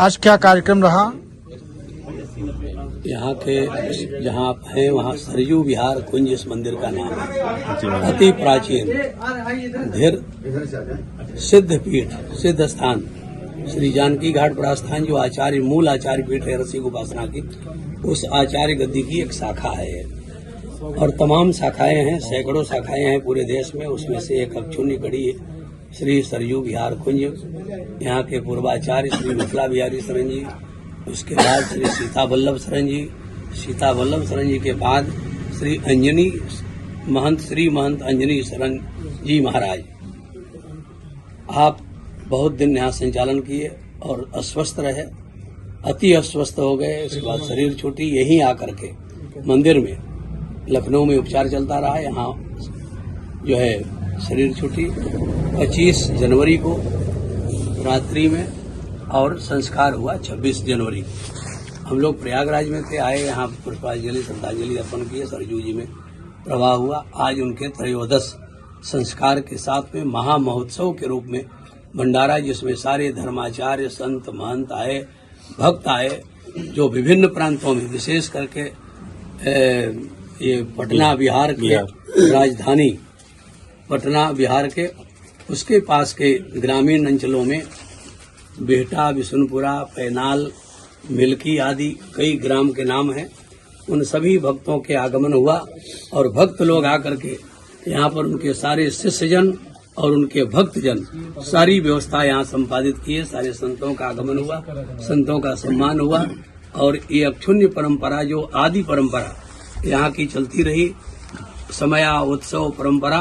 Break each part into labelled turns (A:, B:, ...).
A: आज क्या कार्यक्रम रहा?
B: यहाँ के जहाँ आप हैं वहाँ सरयू विहार कुंज इस मंदिर का नाम है। अति प्राचीन धीर सिद्ध पीठ, सिद्ध स्थान श्री जानकी घाट प्रस्थान, जो आचार्य मूल आचार्य पीठ है रसिक उपासना की, उस आचार्य गद्दी की एक शाखा है। और तमाम शाखाएं हैं, सैकड़ों शाखाएं हैं पूरे देश में। उसमें से एक अक्षुण्य कड़ी है श्री सरयू विहार कुंज। यहाँ के पूर्वाचार्य श्री मिथिला बिहारी शरण जी, उसके बाद श्री सीता वल्लभ शरण जी, सीता वल्लभ शरण जी के बाद श्री अंजनी महंत, श्री महंत अंजनी शरण जी महाराज। आप बहुत दिन यहाँ संचालन किए और अस्वस्थ रहे, अति अस्वस्थ हो गए। इसके बाद शरीर छूटी। यहीं आकर के मंदिर में लखनऊ में उपचार चलता रहा। यहाँ जो है शरीर छूटी 25 जनवरी को रात्रि में, और संस्कार हुआ 26 जनवरी। हम लोग प्रयागराज में थे, आए यहाँ पुष्पांजलि श्रद्धांजलि अर्पण किए, सरयू जी में प्रवाह हुआ। आज उनके त्रयोदश संस्कार के साथ में महा महोत्सव के रूप में भंडारा, जिसमें सारे धर्माचार्य, संत, महंत आए, भक्त आए, जो विभिन्न प्रांतों में, विशेष करके ये पटना बिहार के राजधानी पटना बिहार के उसके पास के ग्रामीण अंचलों में बेहटा, बिशुनपुरा, पैनाल, मिल्की आदि कई ग्राम के नाम हैं। उन सभी भक्तों के आगमन हुआ और भक्त लोग आकर के यहाँ पर उनके सारे शिष्यजन और उनके भक्तजन सारी व्यवस्था यहाँ संपादित किए। सारे संतों का आगमन हुआ, संतों का सम्मान हुआ। और ये अक्षुण्य परंपरा, जो आदि परंपरा यहाँ की चलती रही, समया उत्सव परंपरा,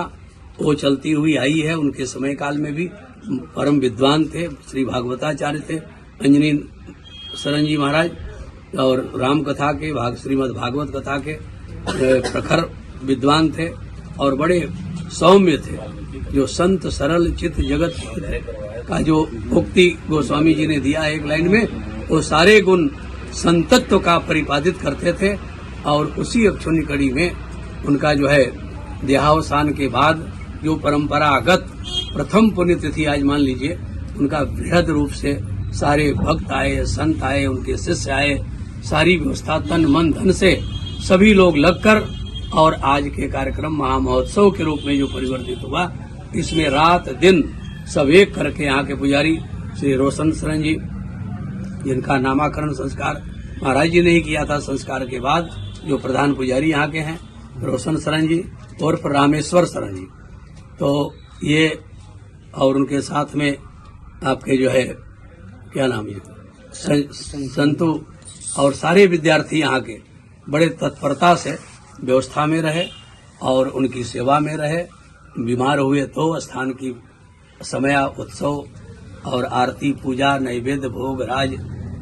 B: वो चलती हुई आई है। उनके समय काल में भी परम विद्वान थे, श्री भागवताचार्य थे अंजनी शरण जी महाराज, और राम कथा के श्रीमद् भागवत कथा के प्रखर विद्वान थे और बड़े सौम्य थे। जो संत सरल चित जगत का जो उक्ति गोस्वामी जी ने दिया एक लाइन में, वो सारे गुण संतत्व का परिपादित करते थे। और उसी अक्षुण्य कड़ी में उनका जो है देहावसान के बाद जो परंपरागत प्रथम पुण्यतिथि आज मान लीजिए, उनका बृहद रूप से सारे भक्त आए, संत आए, उनके शिष्य आए, सारी व्यवस्था तन मन धन से सभी लोग लगकर, और आज के कार्यक्रम महामहोत्सव के रूप में जो परिवर्तित हुआ, इसमें रात दिन सब एक करके यहाँ के पुजारी श्री रोशन शरण जी, जिनका नामाकरण संस्कार महाराज जी ने ही किया था, संस्कार के बाद जो प्रधान पुजारी यहाँ के हैं रोशन शरण जी और रामेश्वर शरण जी, तो ये और उनके साथ में आपके जो है क्या नाम है संतु और सारे विद्यार्थी यहाँ के बड़े तत्परता से व्यवस्था में रहे और उनकी सेवा में रहे। बीमार हुए तो स्थान की समया उत्सव और आरती, पूजा, नैवेद्य, भोग, राज,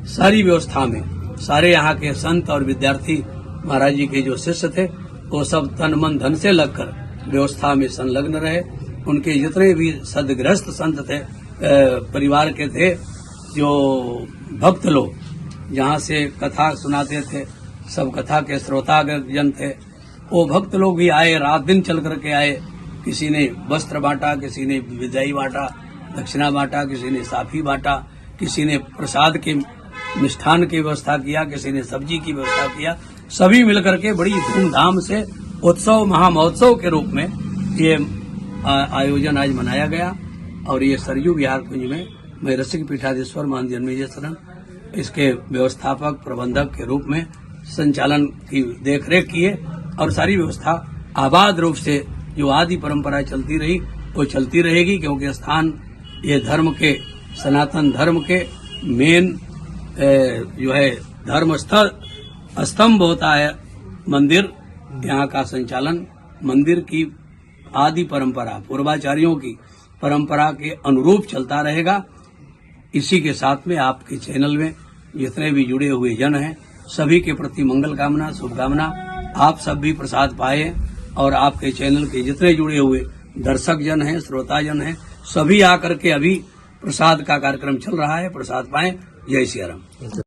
B: सारी व्यवस्था में सारे यहाँ के संत और विद्यार्थी महाराज जी के जो शिष्य थे, वो सब तन मन धन से लगकर व्यवस्था में संलग्न रहे। उनके जितने भी सदगृहस्थ संत थे, परिवार के थे, जो भक्त लोग जहाँ से कथा सुनाते थे, सब कथा के श्रोतागण थे, वो भक्त लोग भी आए, रात दिन चल करके आए। किसी ने वस्त्र बांटा, किसी ने विदाई बांटा, दक्षिणा बांटा, किसी ने साफी बांटा, किसी ने प्रसाद के मिष्ठान की व्यवस्था किया, किसी ने सब्जी की व्यवस्था किया। सभी मिलकर के बड़ी धूमधाम से उत्सव, महामहोत्सव के रूप में ये आयोजन आज मनाया गया। और ये सरयू विहार कुंज में मैं रसिक पीठाधीश्वर महंत जन्मेजय शरण इसके व्यवस्थापक प्रबंधक के रूप में संचालन की देखरेख किए, और सारी व्यवस्था आबाद रूप से जो आदि परंपरा चलती रही वो चलती रहेगी, क्योंकि स्थान ये धर्म के, सनातन धर्म के मेन जो है धर्म स्तंभ होता है मंदिर। यहाँ का संचालन मंदिर की आदि परंपरा, पूर्वाचार्यों की परंपरा के अनुरूप चलता रहेगा। इसी के साथ में आपके चैनल में जितने भी जुड़े हुए जन हैं, सभी के प्रति मंगल कामना, शुभकामना। आप सब भी प्रसाद पाए, और आपके चैनल के जितने जुड़े हुए दर्शक जन हैं, श्रोता जन हैं, सभी आकर के अभी प्रसाद का कार्यक्रम चल रहा है, प्रसाद पाएं। जय सिया राम।